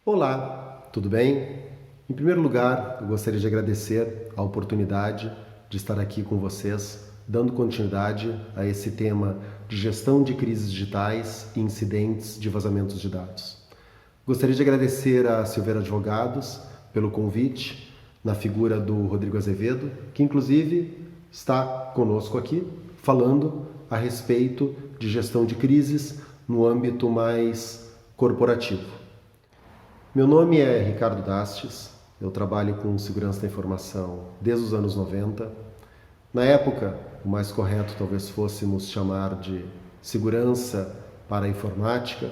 Olá, tudo bem? Em primeiro lugar, eu gostaria de agradecer a oportunidade de estar aqui com vocês, dando continuidade a esse tema de gestão de crises digitais e incidentes de vazamentos de dados. Gostaria de agradecer a Silveira Advogados pelo convite, na figura do Rodrigo Azevedo, que inclusive está conosco aqui, falando a respeito de gestão de crises no âmbito mais corporativo. Meu nome é Ricardo Dastes, eu trabalho com segurança da informação desde os anos 90. Na época, o mais correto talvez fôssemos chamar de segurança para a informática,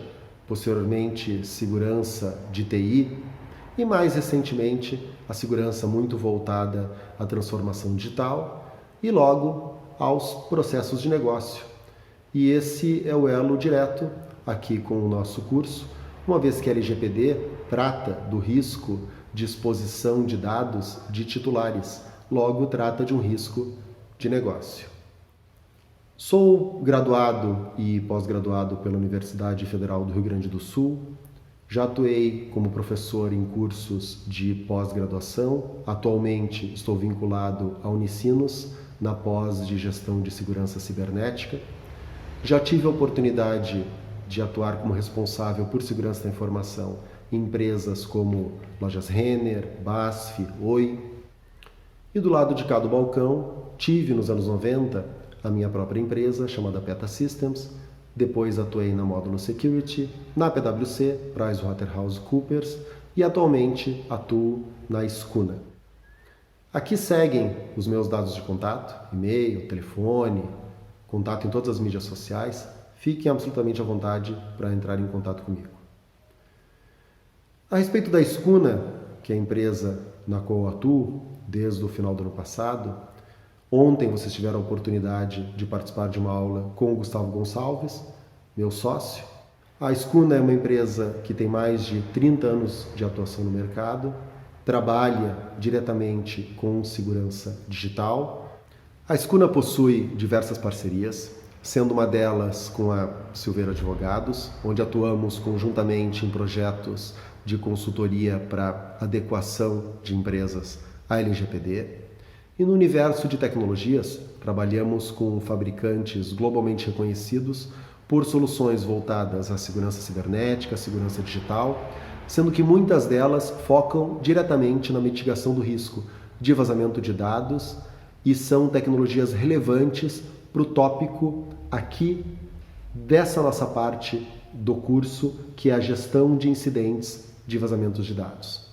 posteriormente segurança de TI e mais recentemente a segurança muito voltada à transformação digital e logo aos processos de negócio. E esse é o elo direto aqui com o nosso curso, uma vez que a LGPD trata do risco de exposição de dados de titulares, logo trata de um risco de negócio. Sou graduado e pós-graduado pela Universidade Federal do Rio Grande do Sul, já atuei como professor em cursos de pós-graduação, atualmente estou vinculado à Unicinos na pós de gestão de segurança cibernética. Já tive a oportunidade de atuar como responsável por segurança da informação em empresas como Lojas Renner, BASF, Oi. E do lado de cá do balcão, tive nos anos 90 a minha própria empresa chamada Peta Systems, depois atuei na Módulo Security, na PwC, PricewaterhouseCoopers e atualmente atuo na Scuna. Aqui seguem os meus dados de contato, e-mail, telefone, contato em todas as mídias sociais. Fiquem absolutamente à vontade para entrar em contato comigo. A respeito da Scuna, que é a empresa na qual eu atuo desde o final do ano passado, ontem vocês tiveram a oportunidade de participar de uma aula com o Gustavo Gonçalves, meu sócio. A Scuna é uma empresa que tem mais de 30 anos de atuação no mercado, trabalha diretamente com segurança digital. A Scuna possui diversas parcerias, sendo uma delas com a Silveira Advogados, onde atuamos conjuntamente em projetos de consultoria para adequação de empresas à LGPD. E no universo de tecnologias, trabalhamos com fabricantes globalmente reconhecidos por soluções voltadas à segurança cibernética, segurança digital, sendo que muitas delas focam diretamente na mitigação do risco de vazamento de dados e são tecnologias relevantes para o tópico aqui dessa nossa parte do curso, que é a gestão de incidentes de vazamentos de dados.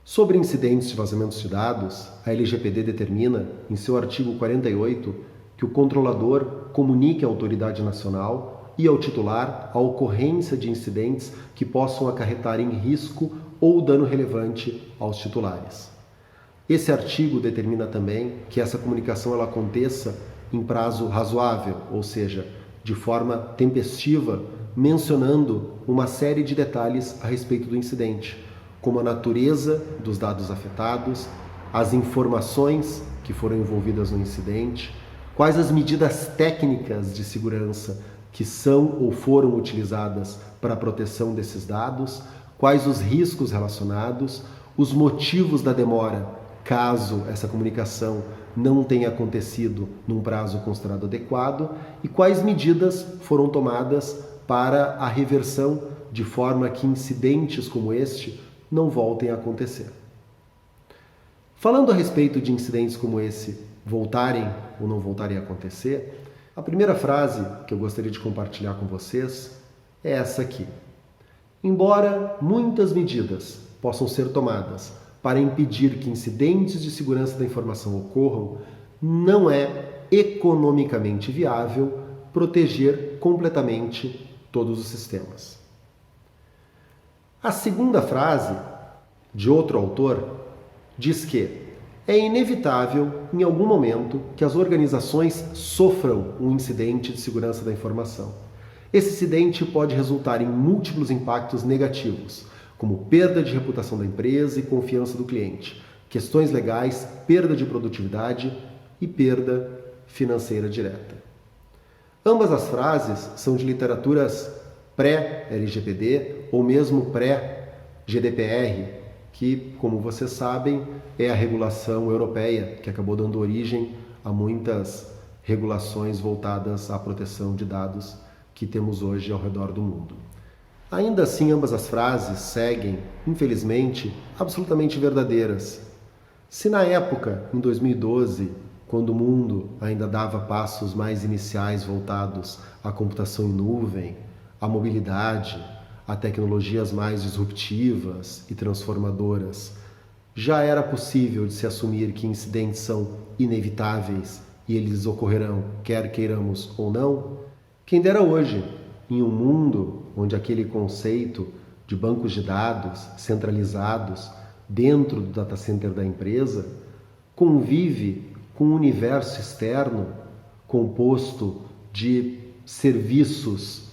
Sobre incidentes de vazamentos de dados, a LGPD determina, em seu artigo 48, que o controlador comunique à autoridade nacional e ao titular a ocorrência de incidentes que possam acarretar em risco ou dano relevante aos titulares. Esse artigo determina também que essa comunicação ela aconteça em prazo razoável, ou seja, de forma tempestiva, mencionando uma série de detalhes a respeito do incidente, como a natureza dos dados afetados, as informações que foram envolvidas no incidente, quais as medidas técnicas de segurança que são ou foram utilizadas para a proteção desses dados, quais os riscos relacionados, os motivos da demora, caso essa comunicação não tenha acontecido num prazo considerado adequado, e quais medidas foram tomadas para a reversão de forma que incidentes como este não voltem a acontecer. Falando a respeito de incidentes como esse voltarem ou não voltarem a acontecer, a primeira frase que eu gostaria de compartilhar com vocês é essa aqui. Embora muitas medidas possam ser tomadas para impedir que incidentes de segurança da informação ocorram, não é economicamente viável proteger completamente todos os sistemas. A segunda frase, de outro autor, diz que é inevitável, em algum momento, que as organizações sofram um incidente de segurança da informação. Esse incidente pode resultar em múltiplos impactos negativos, como perda de reputação da empresa e confiança do cliente, questões legais, perda de produtividade e perda financeira direta. Ambas as frases são de literaturas pré-LGPD ou mesmo pré GDPR, que, como vocês sabem, é a regulação europeia que acabou dando origem a muitas regulações voltadas à proteção de dados que temos hoje ao redor do mundo. Ainda assim, ambas as frases seguem, infelizmente, absolutamente verdadeiras. Se na época, em 2012, quando o mundo ainda dava passos mais iniciais voltados à computação em nuvem, à mobilidade, a tecnologias mais disruptivas e transformadoras, já era possível de se assumir que incidentes são inevitáveis e eles ocorrerão, quer queiramos ou não, quem dera hoje, em um mundo onde aquele conceito de bancos de dados centralizados dentro do data center da empresa convive com um universo externo composto de serviços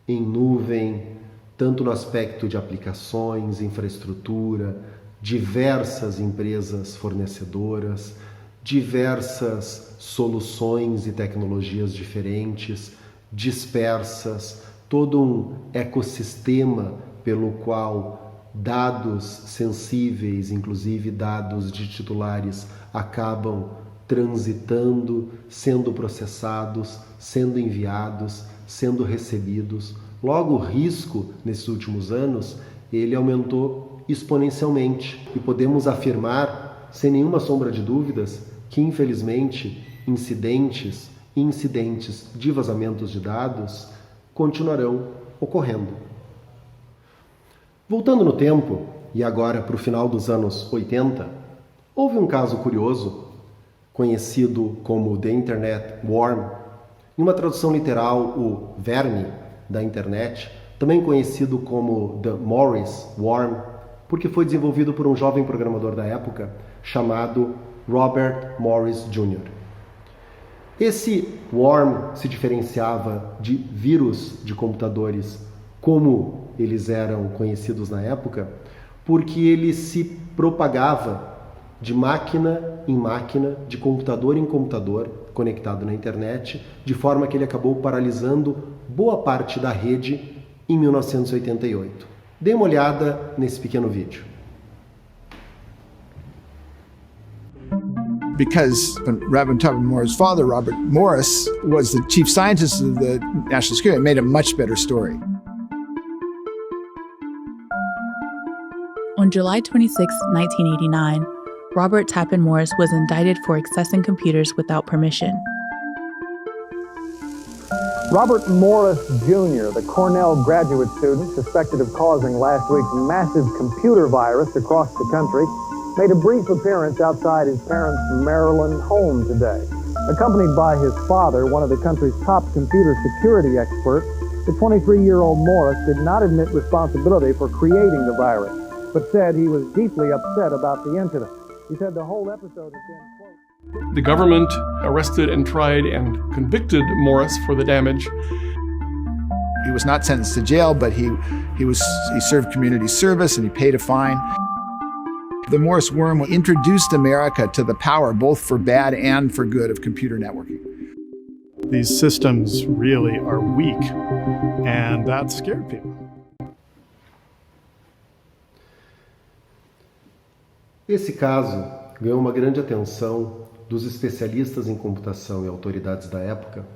em nuvem, tanto no aspecto de aplicações, infraestrutura, diversas empresas fornecedoras, diversas soluções e tecnologias diferentes, dispersas, todo um ecossistema pelo qual dados sensíveis, inclusive dados de titulares, acabam transitando, sendo processados, sendo enviados, sendo recebidos. Logo, o risco, nesses últimos anos, ele aumentou exponencialmente. E podemos afirmar, sem nenhuma sombra de dúvidas, que, infelizmente, incidentes de vazamentos de dados continuarão ocorrendo. Voltando no tempo, e agora para o final dos anos 80, houve um caso curioso, conhecido como The Internet Worm, em uma tradução literal, o verme da internet, também conhecido como The Morris Worm, porque foi desenvolvido por um jovem programador da época chamado Robert Morris Jr. Esse worm se diferenciava de vírus de computadores como eles eram conhecidos na época, porque ele se propagava de máquina em máquina, de computador em computador, conectado na internet, de forma que ele acabou paralisando boa parte da rede em 1988. Dê uma olhada nesse pequeno vídeo. Because Reverend Tubman Moore's father, Robert Morris, was the chief scientist of the National Security, it made a much better story. On July 26, 1989, Robert Tappan Morris was indicted for accessing computers without permission. Robert Morris Jr., the Cornell graduate student suspected of causing last week's massive computer virus across the country, made a brief appearance outside his parents' Maryland home today. Accompanied by his father, one of the country's top computer security experts, the 23-year-old Morris did not admit responsibility for creating the virus, but said he was deeply upset about the incident. He said the whole episode has been, quote, The government arrested and tried and convicted Morris for the damage. He was not sentenced to jail, but he served community service and he paid a fine. The Morris worm introduced America to the power, both for bad and for good, of computer networking. These systems really are weak, and that scared people. Esse caso ganhou uma grande atenção dos especialistas em computação e autoridades da época,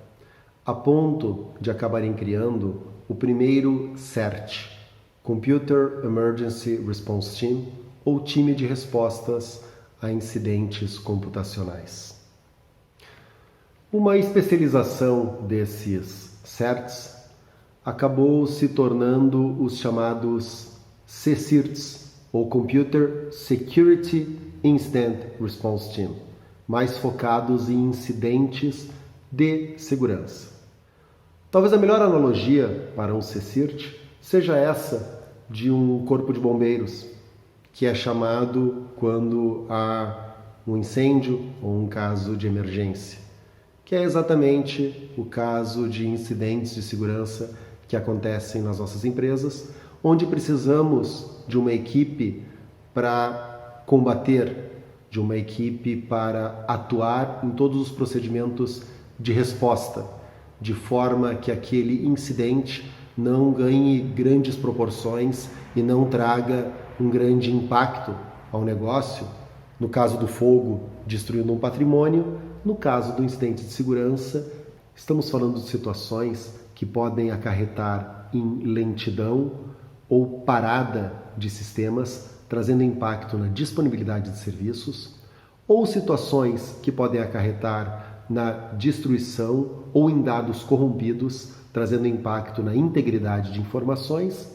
a ponto de acabarem criando o primeiro CERT, Computer Emergency Response Team, ou time de respostas a incidentes computacionais. Uma especialização desses CERTs acabou se tornando os chamados CSIRTs, ou Computer Security Incident Response Team, mais focados em incidentes de segurança. Talvez a melhor analogia para um CSIRT seja essa de um corpo de bombeiros, que é chamado quando há um incêndio ou um caso de emergência, que é exatamente o caso de incidentes de segurança que acontecem nas nossas empresas, onde precisamos de uma equipe para combater, de uma equipe para atuar em todos os procedimentos de resposta, de forma que aquele incidente não ganhe grandes proporções e não traga um grande impacto ao negócio, no caso do fogo, destruindo um patrimônio, no caso do incidente de segurança, estamos falando de situações que podem acarretar em lentidão ou parada de sistemas, trazendo impacto na disponibilidade de serviços, ou situações que podem acarretar na destruição ou em dados corrompidos, trazendo impacto na integridade de informações,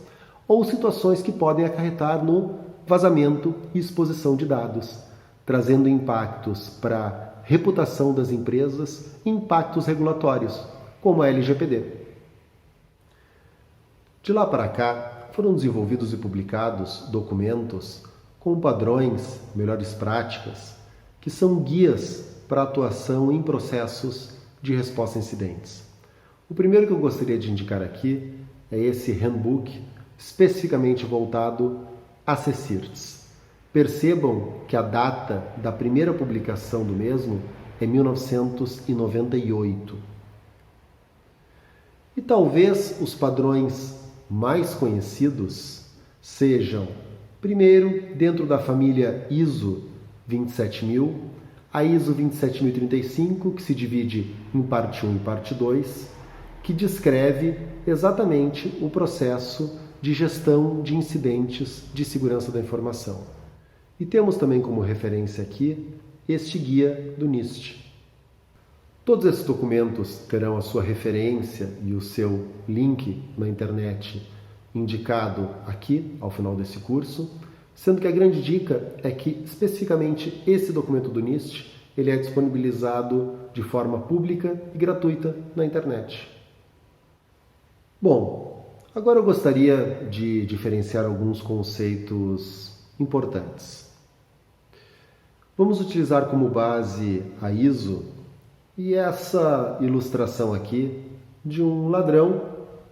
ou situações que podem acarretar no vazamento e exposição de dados, trazendo impactos para a reputação das empresas e impactos regulatórios, como a LGPD. De lá para cá, foram desenvolvidos e publicados documentos com padrões, melhores práticas, que são guias para a atuação em processos de resposta a incidentes. O primeiro que eu gostaria de indicar aqui é esse handbook especificamente voltado a CSIRTs. Percebam que a data da primeira publicação do mesmo é 1998. E talvez os padrões mais conhecidos sejam, primeiro, dentro da família ISO 27000, a ISO 27035, que se divide em parte 1 e parte 2, que descreve exatamente o processo de gestão de incidentes de segurança da informação. E temos também como referência aqui este guia do NIST. Todos esses documentos terão a sua referência e o seu link na internet indicado aqui ao final desse curso, sendo que a grande dica é que especificamente esse documento do NIST ele é disponibilizado de forma pública e gratuita na internet. Bom, agora eu gostaria de diferenciar alguns conceitos importantes. Vamos utilizar como base a ISO e essa ilustração aqui de um ladrão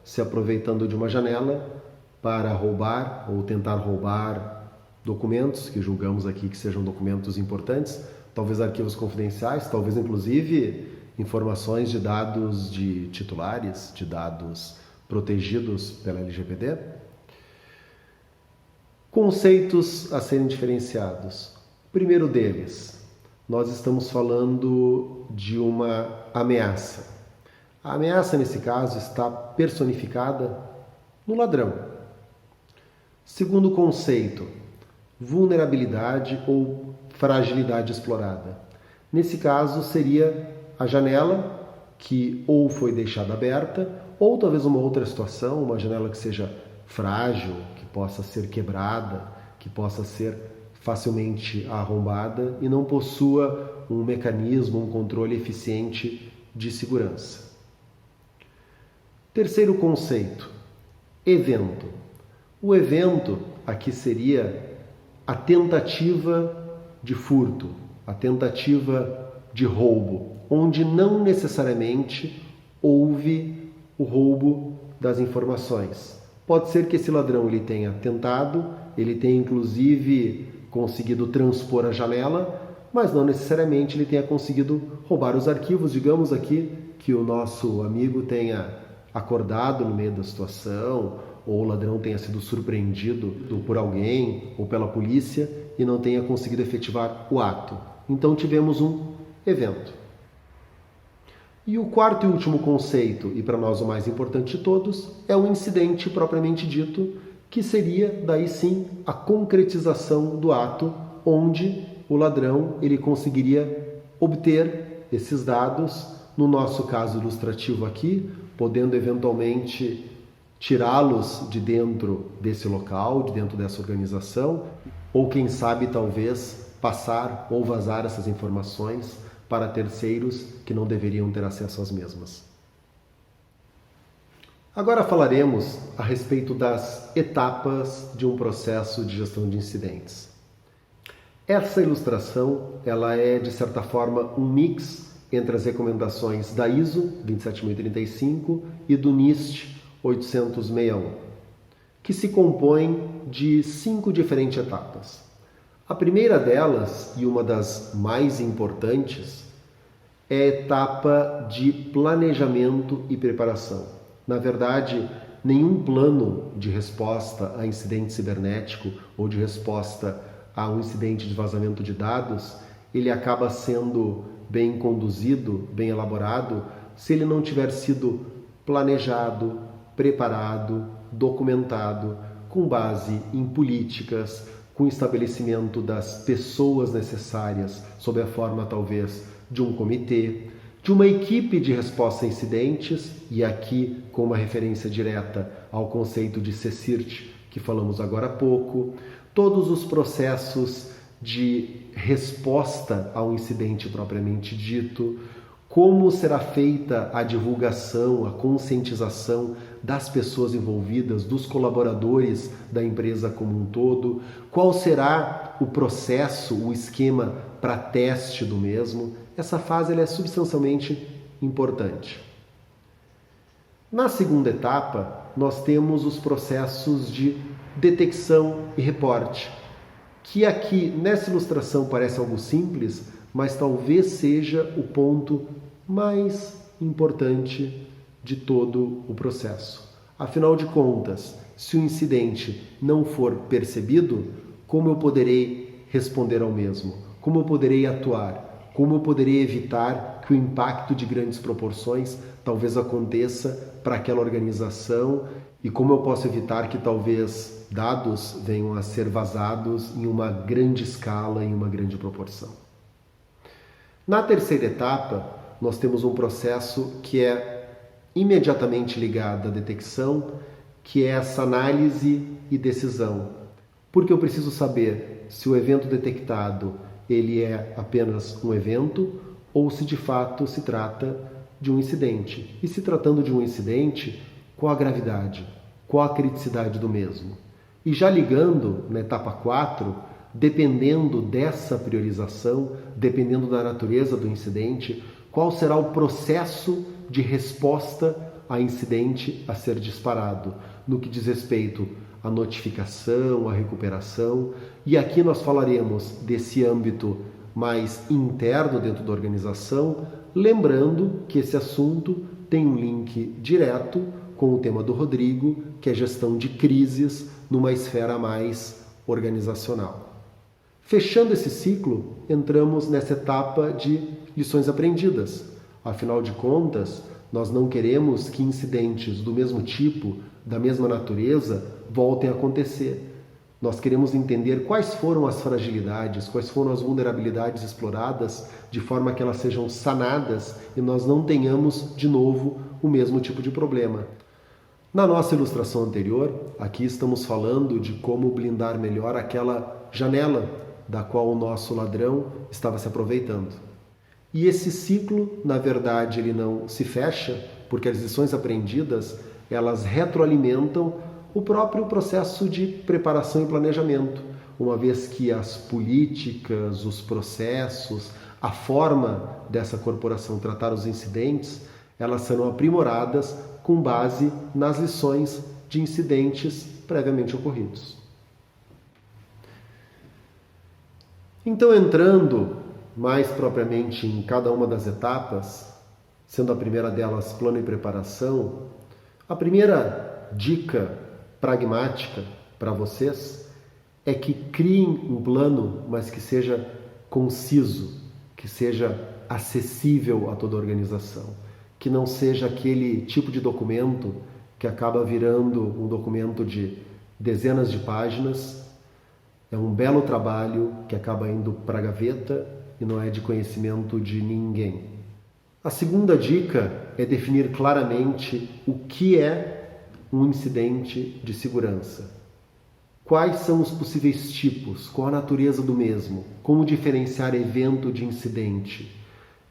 se aproveitando de uma janela para roubar ou tentar roubar documentos que julgamos aqui que sejam documentos importantes, talvez arquivos confidenciais, talvez inclusive informações de dados de titulares, de dados protegidos pela LGPD. Conceitos a serem diferenciados. O primeiro deles, nós estamos falando de uma ameaça. A ameaça, nesse caso, está personificada no ladrão. Segundo conceito, vulnerabilidade ou fragilidade explorada. Nesse caso, seria a janela que ou foi deixada aberta, ou talvez uma outra situação, uma janela que seja frágil, que possa ser quebrada, que possa ser facilmente arrombada e não possua um mecanismo, um controle eficiente de segurança. Terceiro conceito, evento. O evento aqui seria a tentativa de furto, a tentativa de roubo, onde não necessariamente houve o roubo das informações. Pode ser que esse ladrão ele tenha tentado, ele tenha inclusive conseguido transpor a janela, mas não necessariamente ele tenha conseguido roubar os arquivos. Digamos aqui que o nosso amigo tenha acordado no meio da situação, ou o ladrão tenha sido surpreendido por alguém ou pela polícia e não tenha conseguido efetivar o ato. Então tivemos um evento. E o quarto e último conceito, e para nós o mais importante de todos, é o incidente propriamente dito, que seria, daí sim, a concretização do ato, onde o ladrão ele conseguiria obter esses dados, no nosso caso ilustrativo aqui, podendo eventualmente tirá-los de dentro desse local, de dentro dessa organização, ou quem sabe talvez passar ou vazar essas informações para terceiros que não deveriam ter acesso às mesmas. Agora falaremos a respeito das etapas de um processo de gestão de incidentes. Essa ilustração ela é, de certa forma, um mix entre as recomendações da ISO 27035 e do NIST 800-61, que se compõem de 5 diferentes etapas. A primeira delas, e uma das mais importantes, é a etapa de planejamento e preparação. Na verdade, nenhum plano de resposta a incidente cibernético ou de resposta a um incidente de vazamento de dados, ele acaba sendo bem conduzido, bem elaborado, se ele não tiver sido planejado, preparado, documentado, com base em políticas, com estabelecimento das pessoas necessárias, sob a forma talvez de um comitê, de uma equipe de resposta a incidentes, e aqui com uma referência direta ao conceito de CSIRT, que falamos agora há pouco, todos os processos de resposta ao incidente propriamente dito, como será feita a divulgação, a conscientização das pessoas envolvidas, dos colaboradores da empresa como um todo, qual será o processo, o esquema para teste do mesmo. Essa fase ela é substancialmente importante. Na segunda etapa, nós temos os processos de detecção e reporte, que aqui nessa ilustração parece algo simples, mas talvez seja o ponto mais importante de todo o processo. Afinal de contas, se o incidente não for percebido, como eu poderei responder ao mesmo? Como eu poderei atuar? Como eu poderei evitar que o impacto de grandes proporções talvez aconteça para aquela organização? E como eu posso evitar que talvez dados venham a ser vazados em uma grande escala, em uma grande proporção? Na terceira etapa, nós temos um processo que é imediatamente ligado à detecção, que é essa análise e decisão. Porque eu preciso saber se o evento detectado ele é apenas um evento ou se de fato se trata de um incidente. E se tratando de um incidente, qual a gravidade, qual a criticidade do mesmo. E já ligando na etapa 4, dependendo dessa priorização, dependendo da natureza do incidente, qual será o processo de resposta a incidente a ser disparado, no que diz respeito à notificação, à recuperação. E aqui nós falaremos desse âmbito mais interno dentro da organização, lembrando que esse assunto tem um link direto com o tema do Rodrigo, que é gestão de crises numa esfera mais organizacional. Fechando esse ciclo, entramos nessa etapa de lições aprendidas. Afinal de contas, nós não queremos que incidentes do mesmo tipo, da mesma natureza, voltem a acontecer. Nós queremos entender quais foram as fragilidades, quais foram as vulnerabilidades exploradas, de forma que elas sejam sanadas e nós não tenhamos, de novo, o mesmo tipo de problema. Na nossa ilustração anterior, aqui estamos falando de como blindar melhor aquela janela da qual o nosso ladrão estava se aproveitando. E esse ciclo, na verdade, ele não se fecha, porque as lições aprendidas, elas retroalimentam o próprio processo de preparação e planejamento, uma vez que as políticas, os processos, a forma dessa corporação tratar os incidentes, elas serão aprimoradas com base nas lições de incidentes previamente ocorridos. Então, entrando mais propriamente em cada uma das etapas, sendo a primeira delas plano e preparação, a primeira dica pragmática para vocês é que criem um plano, mas que seja conciso, que seja acessível a toda a organização, que não seja aquele tipo de documento que acaba virando um documento de dezenas de páginas. É um belo trabalho que acaba indo para a gaveta e não é de conhecimento de ninguém. A segunda dica é definir claramente o que é um incidente de segurança. Quais são os possíveis tipos, qual a natureza do mesmo, como diferenciar evento de incidente.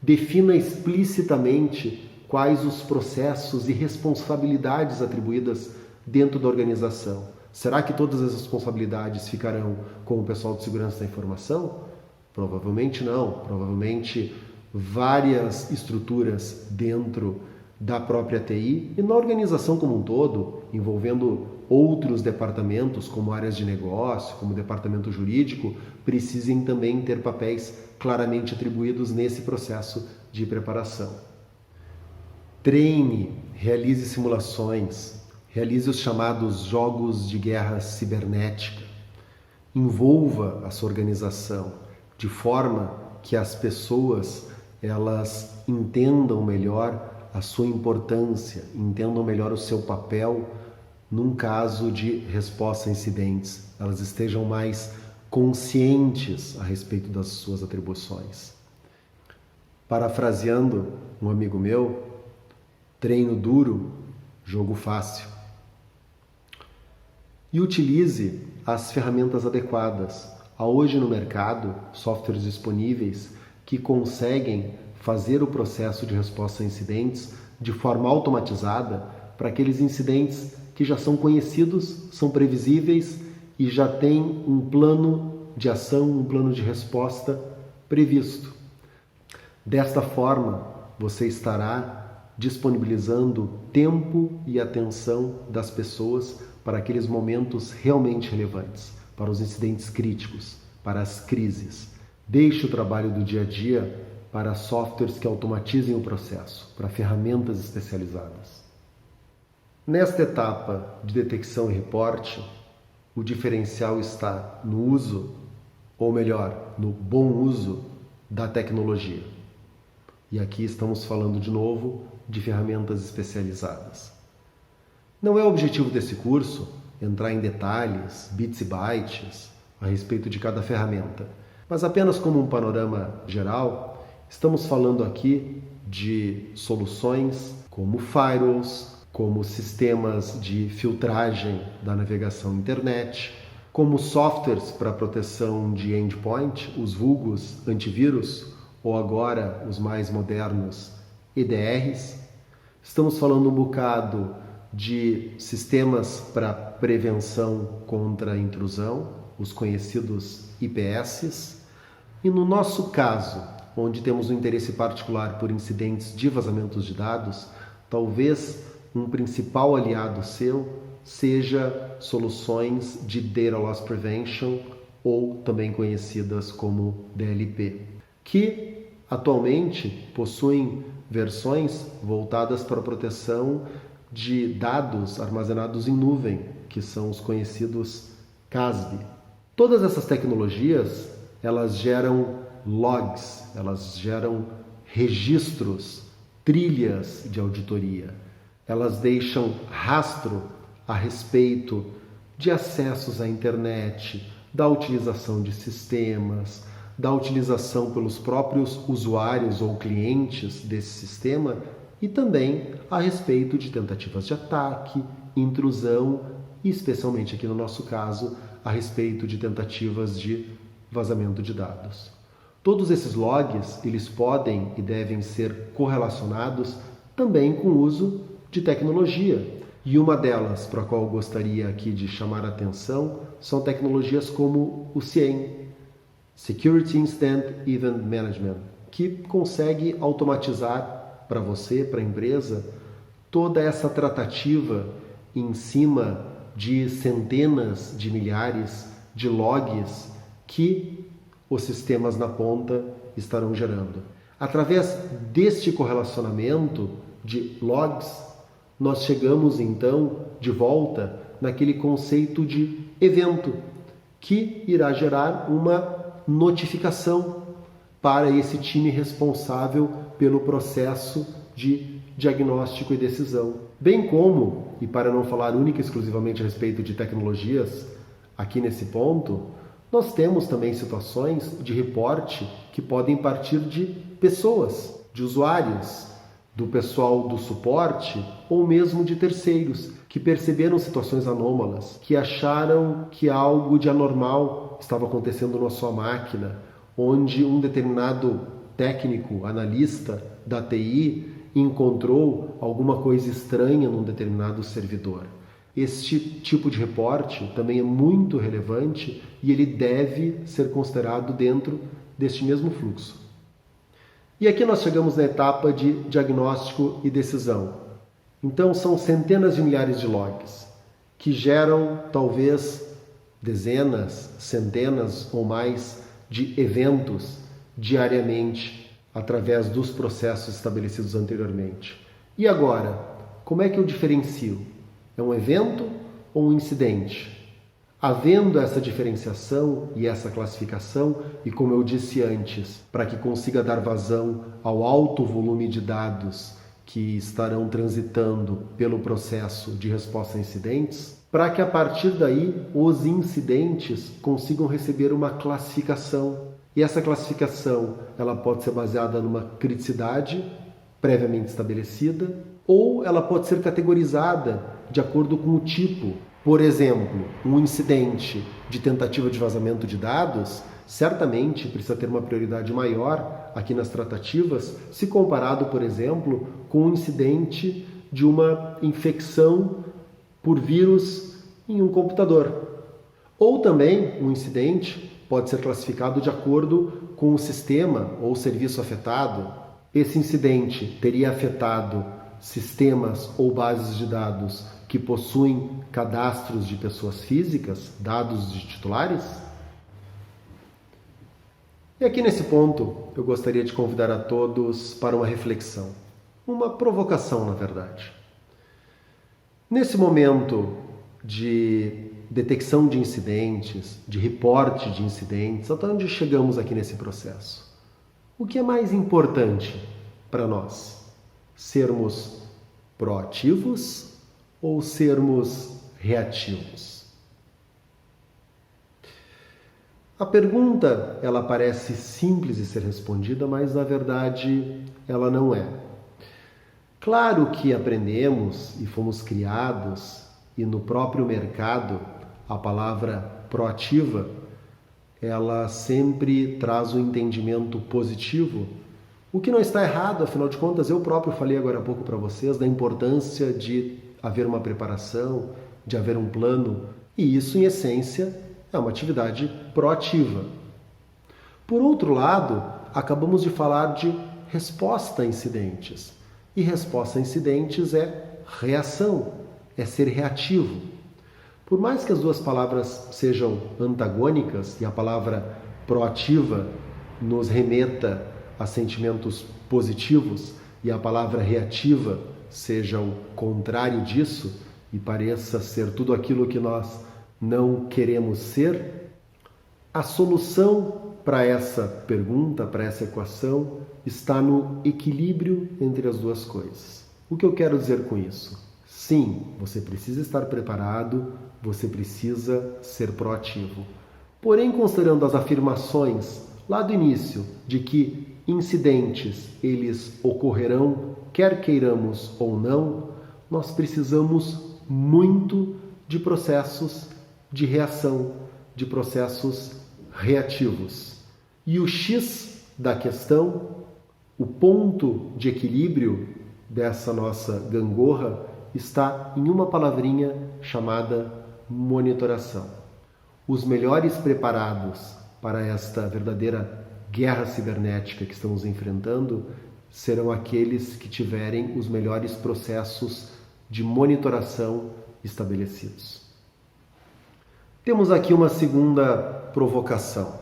Defina explicitamente quais os processos e responsabilidades atribuídas dentro da organização. Será que todas as responsabilidades ficarão com o pessoal de segurança da informação? Provavelmente não. Provavelmente várias estruturas dentro da própria TI e na organização como um todo, envolvendo outros departamentos, como áreas de negócio, como departamento jurídico, precisem também ter papéis claramente atribuídos nesse processo de preparação. Treine, realize simulações, Realize os chamados jogos de guerra cibernética. Envolva a sua organização de forma que as pessoas elas entendam melhor a sua importância, entendam melhor o seu papel num caso de resposta a incidentes, elas estejam mais conscientes a respeito das suas atribuições. Parafraseando um amigo meu, treino duro, jogo fácil. E utilize as ferramentas adequadas. Há hoje no mercado softwares disponíveis que conseguem fazer o processo de resposta a incidentes de forma automatizada para aqueles incidentes que já são conhecidos, são previsíveis e já têm um plano de ação, um plano de resposta previsto. Desta forma, você estará disponibilizando tempo e atenção das pessoas para aqueles momentos realmente relevantes, para os incidentes críticos, para as crises. Deixe o trabalho do dia a dia para softwares que automatizem o processo, para ferramentas especializadas. Nesta etapa de detecção e reporte, o diferencial está no uso, ou melhor, no bom uso da tecnologia. E aqui estamos falando de novo de ferramentas especializadas. Não é o objetivo desse curso entrar em detalhes, bits e bytes, a respeito de cada ferramenta, mas apenas como um panorama geral, estamos falando aqui de soluções como firewalls, como sistemas de filtragem da navegação internet, como softwares para proteção de endpoint, os vulgos antivírus, ou agora os mais modernos EDRs. Estamos falando um bocado de sistemas para prevenção contra a intrusão, os conhecidos IPS. E no nosso caso, onde temos um interesse particular por incidentes de vazamentos de dados, talvez um principal aliado seu seja soluções de Data Loss Prevention, ou também conhecidas como DLP, que atualmente possuem versões voltadas para a proteção de dados armazenados em nuvem, que são os conhecidos CASB. Todas essas tecnologias, elas geram logs, elas geram registros, trilhas de auditoria. Elas deixam rastro a respeito de acessos à internet, da utilização de sistemas, da utilização pelos próprios usuários ou clientes desse sistema e também a respeito de tentativas de ataque, intrusão e, especialmente aqui no nosso caso, a respeito de tentativas de vazamento de dados. Todos esses logs, eles podem e devem ser correlacionados também com o uso de tecnologia. E uma delas, para a qual eu gostaria aqui de chamar a atenção, são tecnologias como o SIEM, Security Incident Event Management, que consegue automatizar para você, para a empresa, toda essa tratativa em cima de centenas de milhares de logs que os sistemas na ponta estarão gerando. Através deste correlacionamento de logs, nós chegamos então de volta naquele conceito de evento, que irá gerar uma notificação para esse time responsável pelo processo de diagnóstico e decisão. Bem como, e para não falar única e exclusivamente a respeito de tecnologias, aqui nesse ponto, nós temos também situações de reporte que podem partir de pessoas, de usuários, do pessoal do suporte ou mesmo de terceiros que perceberam situações anômalas, que acharam que algo de anormal estava acontecendo na sua máquina, onde um determinado técnico, analista da TI encontrou alguma coisa estranha num determinado servidor. Este tipo de reporte também é muito relevante e ele deve ser considerado dentro deste mesmo fluxo. E aqui nós chegamos na etapa de diagnóstico e decisão. Então são centenas de milhares de logs que geram talvez dezenas, centenas ou mais de eventos diariamente através dos processos estabelecidos anteriormente. E agora, como é que eu diferencio É um evento ou um incidente? Havendo essa diferenciação e essa classificação, e como eu disse antes, para que consiga dar vazão ao alto volume de dados que estarão transitando pelo processo de resposta a incidentes, para que a partir daí os incidentes consigam receber uma classificação. E essa classificação ela pode ser baseada numa criticidade previamente estabelecida, ou ela pode ser categorizada de acordo com o tipo. Por exemplo, um incidente de tentativa de vazamento de dados certamente precisa ter uma prioridade maior aqui nas tratativas, se comparado, por exemplo, com um incidente de uma infecção por vírus em um computador. Ou também um incidente pode ser classificado de acordo com o sistema ou serviço afetado. Esse incidente teria afetado sistemas ou bases de dados que possuem cadastros de pessoas físicas, dados de titulares? E aqui nesse ponto eu gostaria de convidar a todos para uma reflexão, uma provocação, na verdade. Nesse momento de detecção de incidentes, de reporte de incidentes, até onde chegamos aqui nesse processo? O que é mais importante para nós? Sermos proativos ou sermos reativos? A pergunta, ela parece simples de ser respondida, mas na verdade ela não é. Claro que aprendemos e fomos criados, e no próprio mercado a palavra proativa, ela sempre traz um entendimento positivo, o que não está errado, afinal de contas eu próprio falei agora há pouco para vocês da importância de haver uma preparação, de haver um plano, e isso em essência é uma atividade proativa. Por outro lado, acabamos de falar de resposta a incidentes. E resposta a incidentes é reação, é ser reativo. Por mais que as duas palavras sejam antagônicas e a palavra proativa nos remeta a sentimentos positivos e a palavra reativa seja o contrário disso e pareça ser tudo aquilo que nós não queremos ser, a solução para essa pergunta, para essa equação, está no equilíbrio entre as duas coisas. O que eu quero dizer com isso? Sim, você precisa estar preparado, você precisa ser proativo. Porém, considerando as afirmações lá do início de que incidentes eles ocorrerão, quer queiramos ou não, nós precisamos muito de processos de reação, de processos reativos. E o X da questão, o ponto de equilíbrio dessa nossa gangorra, está em uma palavrinha chamada monitoração. Os melhores preparados para esta verdadeira guerra cibernética que estamos enfrentando serão aqueles que tiverem os melhores processos de monitoração estabelecidos. Temos aqui uma segunda provocação.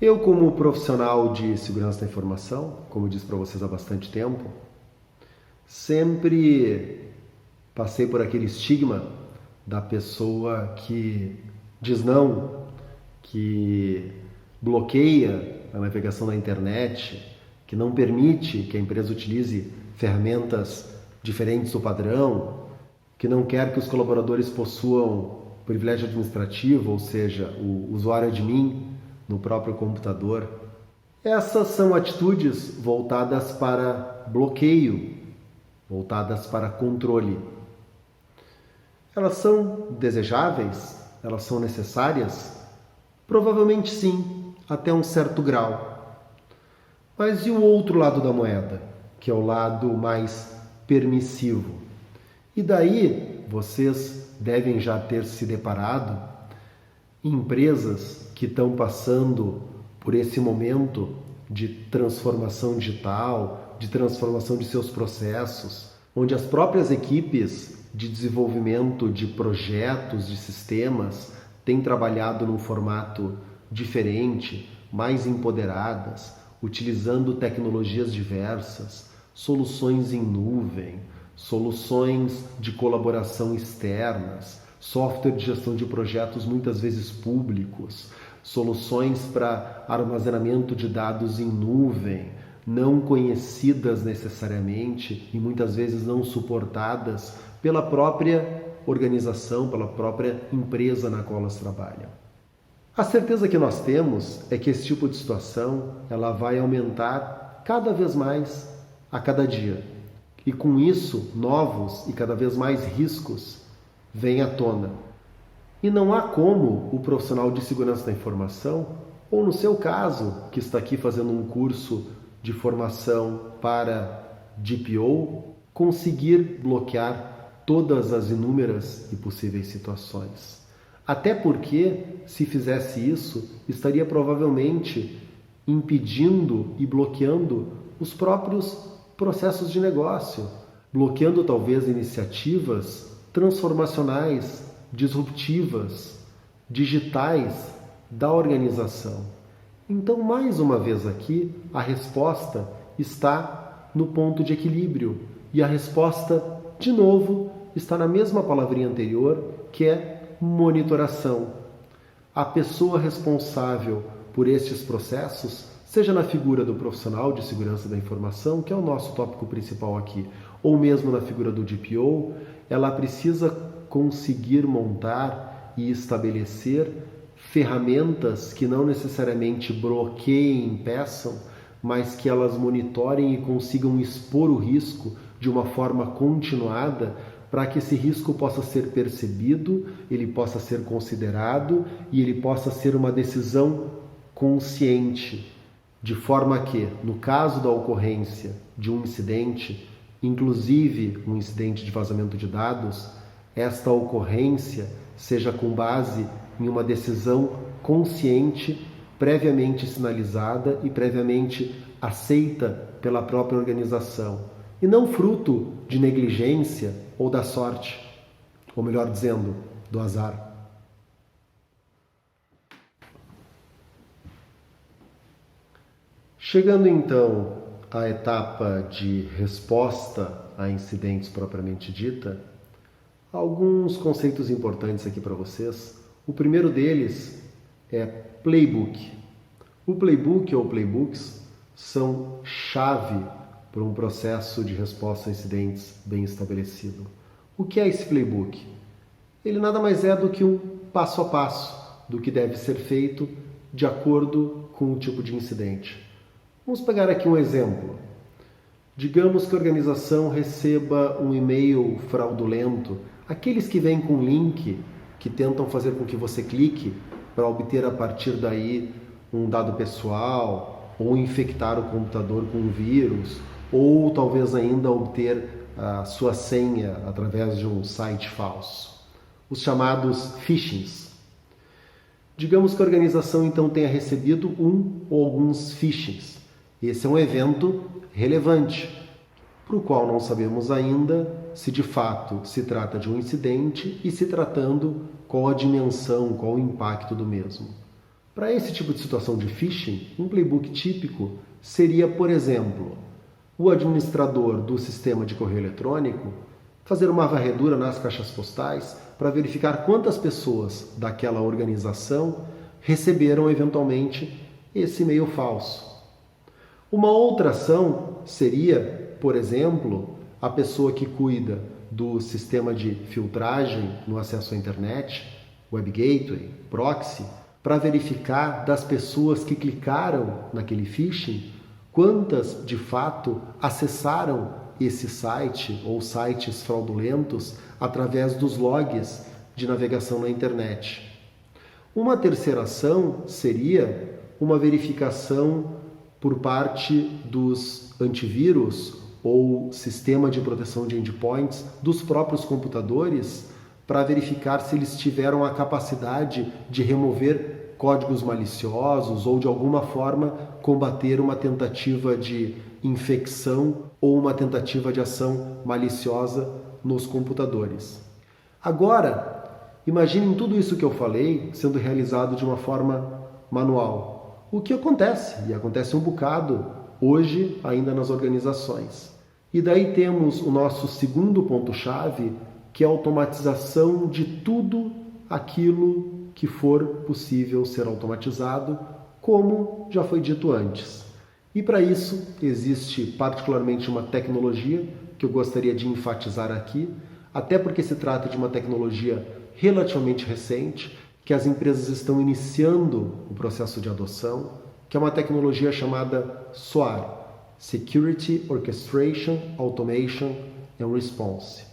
Eu, como profissional de segurança da informação, como eu disse para vocês há bastante tempo, sempre passei por aquele estigma da pessoa que diz não, que bloqueia a navegação na internet, que não permite que a empresa utilize ferramentas diferentes do padrão, que não quer que os colaboradores possuam privilégio administrativo, ou seja, o usuário admin no próprio computador. Essas são atitudes voltadas para bloqueio, voltadas para controle. Elas são desejáveis? Elas são necessárias? Provavelmente sim, até um certo grau. Mas e o outro lado da moeda, que é o lado mais permissivo? E daí vocês devem já ter se deparado em empresas que estão passando por esse momento de transformação digital, de transformação de seus processos, onde as próprias equipes de desenvolvimento de projetos, de sistemas, têm trabalhado num formato diferente, mais empoderadas, utilizando tecnologias diversas, soluções em nuvem, soluções de colaboração externas, software de gestão de projetos muitas vezes públicos, soluções para armazenamento de dados em nuvem, não conhecidas necessariamente e muitas vezes não suportadas pela própria organização, pela própria empresa na qual elas trabalham. A certeza que nós temos é que esse tipo de situação ela vai aumentar cada vez mais a cada dia. E com isso, novos e cada vez mais riscos vêm à tona. E não há como o profissional de segurança da informação, ou no seu caso, que está aqui fazendo um curso de formação para DPO, conseguir bloquear todas as inúmeras e possíveis situações. Até porque, se fizesse isso, estaria provavelmente impedindo e bloqueando os próprios processos de negócio, bloqueando talvez iniciativas transformacionais, disruptivas, digitais da organização. Então, mais uma vez aqui, a resposta está no ponto de equilíbrio. E a resposta, de novo, está na mesma palavrinha anterior, que é monitoração. A pessoa responsável por estes processos, seja na figura do profissional de segurança da informação, que é o nosso tópico principal aqui, ou mesmo na figura do DPO, ela precisa conseguir montar e estabelecer ferramentas que não necessariamente bloqueiem, impeçam, mas que elas monitorem e consigam expor o risco de uma forma continuada, para que esse risco possa ser percebido, ele possa ser considerado e ele possa ser uma decisão consciente, de forma que, no caso da ocorrência de um incidente, inclusive um incidente de vazamento de dados, esta ocorrência seja com base em uma decisão consciente, previamente sinalizada e previamente aceita pela própria organização, e não fruto de negligência ou da sorte, ou melhor dizendo, do azar. Chegando então à etapa de resposta a incidentes propriamente dita, alguns conceitos importantes aqui para vocês. O primeiro deles é playbook. O playbook ou playbooks são chave para um processo de resposta a incidentes bem estabelecido. O que é esse playbook? Ele nada mais é do que um passo a passo do que deve ser feito de acordo com o tipo de incidente. Vamos pegar aqui um exemplo. Digamos que a organização receba um e-mail fraudulento, aqueles que vêm com link que tentam fazer com que você clique para obter a partir daí um dado pessoal ou infectar o computador com um vírus, ou talvez ainda obter a sua senha através de um site falso. Os chamados phishings. Digamos que a organização então tenha recebido um ou alguns phishings. Esse é um evento relevante, para o qual não sabemos ainda se de fato se trata de um incidente e se tratando qual a dimensão, qual o impacto do mesmo. Para esse tipo de situação de phishing, um playbook típico seria, por exemplo, o administrador do sistema de correio eletrônico fazer uma varredura nas caixas postais para verificar quantas pessoas daquela organização receberam eventualmente esse e-mail falso. Uma outra ação seria, por exemplo, a pessoa que cuida do sistema de filtragem no acesso à internet, Web Gateway, Proxy, para verificar das pessoas que clicaram naquele phishing, quantas de fato acessaram esse site ou sites fraudulentos através dos logs de navegação na internet. Uma terceira ação seria uma verificação por parte dos antivírus ou sistema de proteção de endpoints dos próprios computadores para verificar se eles tiveram a capacidade de remover códigos maliciosos ou de alguma forma combater uma tentativa de infecção ou uma tentativa de ação maliciosa nos computadores. Agora, imaginem tudo isso que eu falei sendo realizado de uma forma manual. O que acontece? E acontece um bocado hoje ainda nas organizações. E daí temos o nosso segundo ponto-chave, que é a automatização de tudo aquilo que for possível ser automatizado, como já foi dito antes. E para isso existe particularmente uma tecnologia que eu gostaria de enfatizar aqui, até porque se trata de uma tecnologia relativamente recente, que as empresas estão iniciando o processo de adoção, que é uma tecnologia chamada SOAR, Security Orchestration, Automation and Response.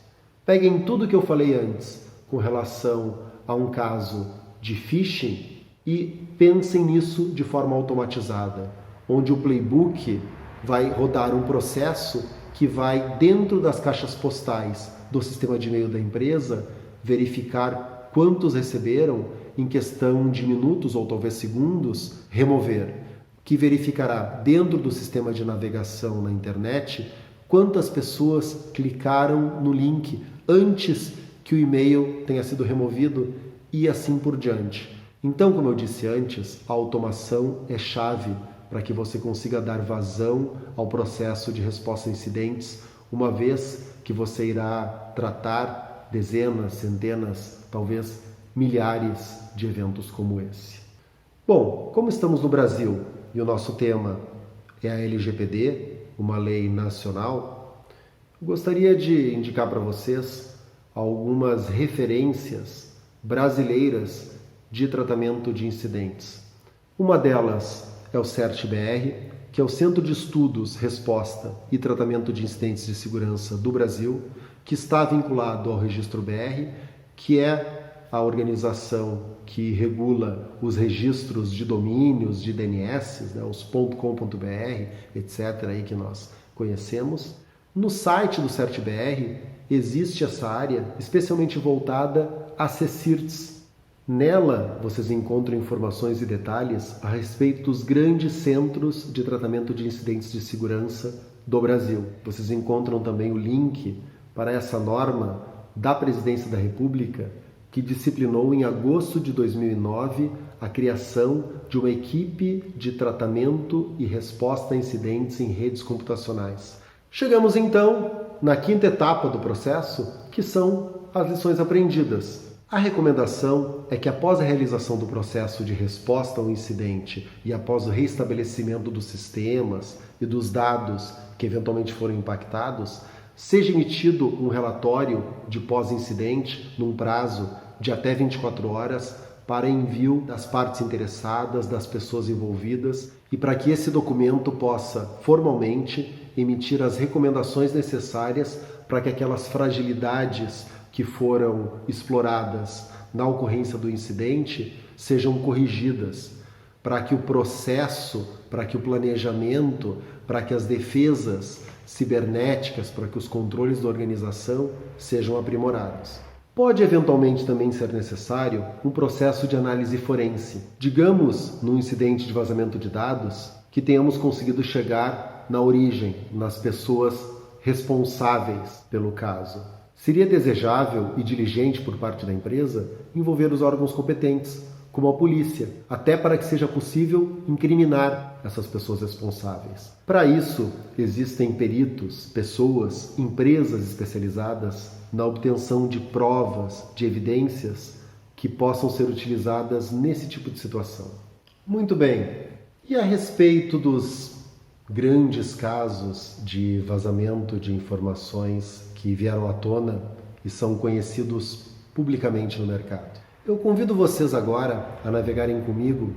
Peguem tudo que eu falei antes com relação a um caso de phishing e pensem nisso de forma automatizada, onde o playbook vai rodar um processo que vai, dentro das caixas postais do sistema de e-mail da empresa, verificar quantos receberam em questão de minutos ou talvez segundos, remover, que verificará dentro do sistema de navegação na internet quantas pessoas clicaram no link antes que o e-mail tenha sido removido e assim por diante. Então, como eu disse antes, a automação é chave para que você consiga dar vazão ao processo de resposta a incidentes, uma vez que você irá tratar dezenas, centenas, talvez milhares de eventos como esse. Bom, como estamos no Brasil e o nosso tema é a LGPD, uma lei nacional, eu gostaria de indicar para vocês algumas referências brasileiras de tratamento de incidentes. Uma delas é o CERT-BR, que é o Centro de Estudos, Resposta e Tratamento de Incidentes de Segurança do Brasil, que está vinculado ao Registro BR, que é a organização que regula os registros de domínios, de DNS, né, os .com.br, etc., aí que nós conhecemos. No site do CERT-BR existe essa área especialmente voltada a CSIRTs. Nela vocês encontram informações e detalhes a respeito dos grandes centros de tratamento de incidentes de segurança do Brasil. Vocês encontram também o link para essa norma da Presidência da República, que disciplinou em agosto de 2009 a criação de uma equipe de tratamento e resposta a incidentes em redes computacionais. Chegamos então na quinta etapa do processo, que são as lições aprendidas. A recomendação é que após a realização do processo de resposta ao incidente e após o reestabelecimento dos sistemas e dos dados que eventualmente foram impactados, seja emitido um relatório de pós-incidente num prazo de até 24 horas para envio das partes interessadas, das pessoas envolvidas e para que esse documento possa formalmente emitir as recomendações necessárias para que aquelas fragilidades que foram exploradas na ocorrência do incidente sejam corrigidas, para que o processo, para que o planejamento, para que as defesas cibernéticas, para que os controles da organização sejam aprimorados. Pode eventualmente também ser necessário um processo de análise forense. Digamos, num incidente de vazamento de dados, que tenhamos conseguido chegar na origem, nas pessoas responsáveis pelo caso. Seria desejável e diligente por parte da empresa envolver os órgãos competentes, como a polícia, até para que seja possível incriminar essas pessoas responsáveis. Para isso, existem peritos, pessoas, empresas especializadas na obtenção de provas, de evidências que possam ser utilizadas nesse tipo de situação. Muito bem, e a respeito dos grandes casos de vazamento de informações que vieram à tona e são conhecidos publicamente no mercado? Eu convido vocês agora a navegarem comigo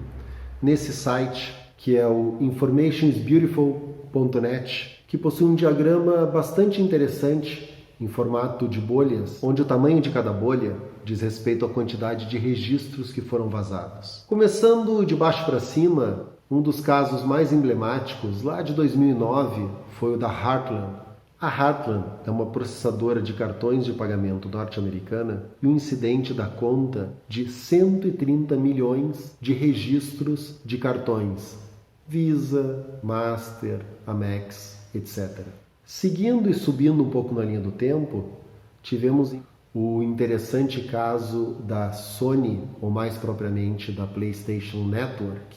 nesse site que é o informationsbeautiful.net, que possui um diagrama bastante interessante em formato de bolhas, onde o tamanho de cada bolha diz respeito à quantidade de registros que foram vazados. Começando de baixo para cima, um dos casos mais emblemáticos lá de 2009 foi o da Heartland. A Heartland é uma processadora de cartões de pagamento norte-americana e o incidente dá conta de 130 milhões de registros de cartões Visa, Master, Amex, etc. Seguindo e subindo um pouco na linha do tempo, tivemos o interessante caso da Sony, ou mais propriamente da PlayStation Network,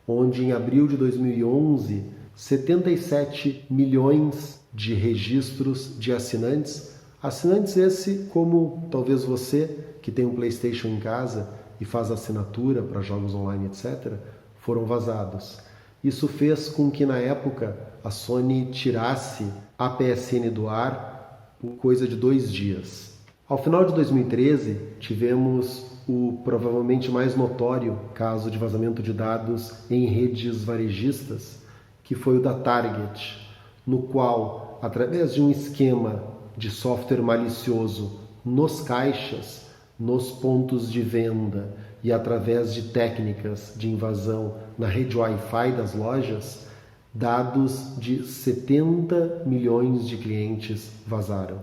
onde em abril de 2011 77 milhões de registros de assinantes. Assinantes esse como talvez você que tem um PlayStation em casa e faz assinatura para jogos online, etc., foram vazados. Isso fez com que na época a Sony tirasse a PSN do ar por coisa de 2 dias. Ao final de 2013, tivemos o provavelmente mais notório caso de vazamento de dados em redes varejistas, que foi o da Target, no qual, através de um esquema de software malicioso nos caixas, nos pontos de venda e através de técnicas de invasão na rede Wi-Fi das lojas, dados de 70 milhões de clientes vazaram.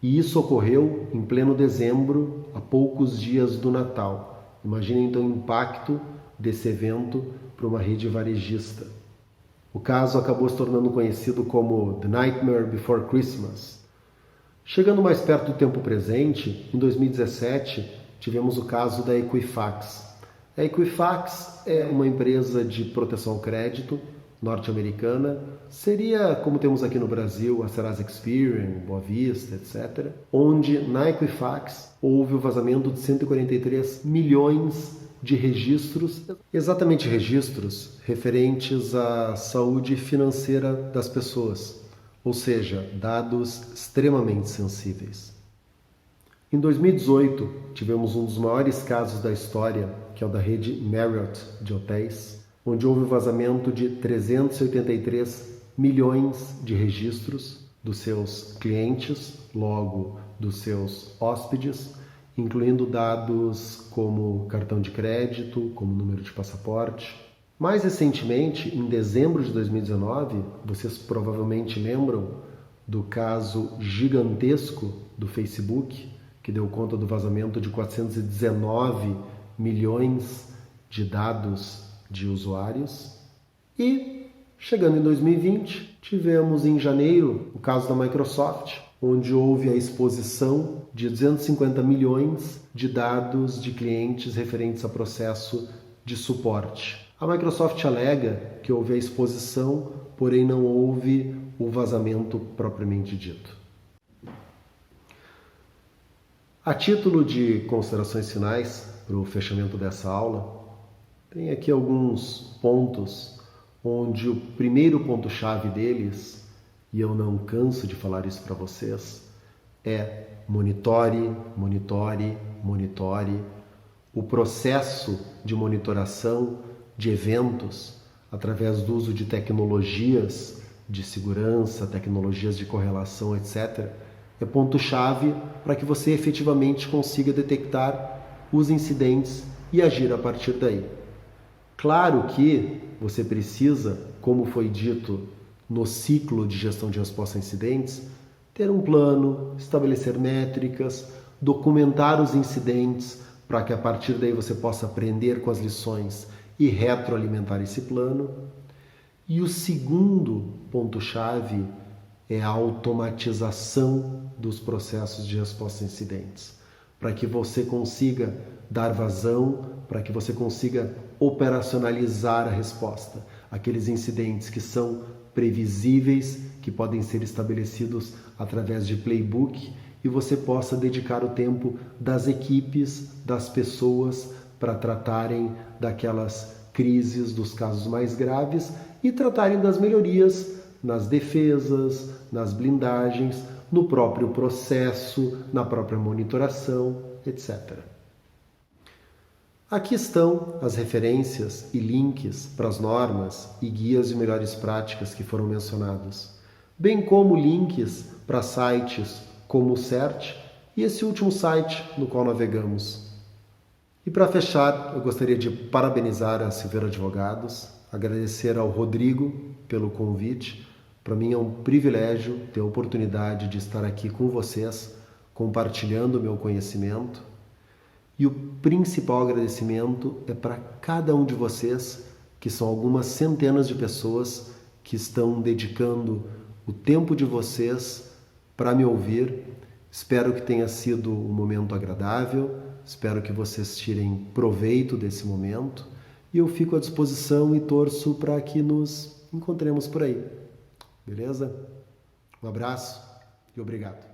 E isso ocorreu em pleno dezembro, a poucos dias do Natal. Imaginem então o impacto desse evento para uma rede varejista. O caso acabou se tornando conhecido como The Nightmare Before Christmas. Chegando mais perto do tempo presente, em 2017, tivemos o caso da Equifax. A Equifax é uma empresa de proteção ao crédito norte-americana, seria como temos aqui no Brasil a Serasa Experian, Boa Vista, etc., onde na Equifax houve o vazamento de 143 milhões de registros, exatamente registros referentes à saúde financeira das pessoas, ou seja, dados extremamente sensíveis. Em 2018, tivemos um dos maiores casos da história, que é o da rede Marriott de hotéis, onde houve o vazamento de 383 milhões de registros dos seus clientes, logo dos seus hóspedes, incluindo dados como cartão de crédito, como número de passaporte. Mais recentemente, em dezembro de 2019, vocês provavelmente lembram do caso gigantesco do Facebook, que deu conta do vazamento de 419 milhões de dados de usuários. E, chegando em 2020, tivemos em janeiro o caso da Microsoft, onde houve a exposição de 250 milhões de dados de clientes referentes a processo de suporte. A Microsoft alega que houve a exposição, porém não houve o vazamento propriamente dito. A título de considerações finais para o fechamento dessa aula, tem aqui alguns pontos onde o primeiro ponto-chave deles, e eu não canso de falar isso para vocês, é monitore, monitore, monitore. O processo de monitoração de eventos através do uso de tecnologias de segurança, tecnologias de correlação, etc., é ponto-chave para que você efetivamente consiga detectar os incidentes e agir a partir daí. Claro que você precisa, como foi dito no ciclo de gestão de resposta a incidentes, ter um plano, estabelecer métricas, documentar os incidentes para que a partir daí você possa aprender com as lições e retroalimentar esse plano. E o segundo ponto-chave é a automatização dos processos de resposta a incidentes, para que você consiga dar vazão, para que você consiga operacionalizar a resposta. Aqueles incidentes que são previsíveis, que podem ser estabelecidos através de playbook, e você possa dedicar o tempo das equipes, das pessoas, para tratarem daquelas crises, dos casos mais graves e tratarem das melhorias nas defesas, nas blindagens, no próprio processo, na própria monitoração, etc. Aqui estão as referências e links para as normas e guias de melhores práticas que foram mencionados, bem como links para sites como o CERT e esse último site no qual navegamos. E para fechar, eu gostaria de parabenizar a Silveira Advogados, agradecer ao Rodrigo pelo convite. Para mim é um privilégio ter a oportunidade de estar aqui com vocês, compartilhando o meu conhecimento. E o principal agradecimento é para cada um de vocês, que são algumas centenas de pessoas que estão dedicando o tempo de vocês para me ouvir. Espero que tenha sido um momento agradável, espero que vocês tirem proveito desse momento e eu fico à disposição e torço para que nos encontremos por aí. Beleza? Um abraço e obrigado.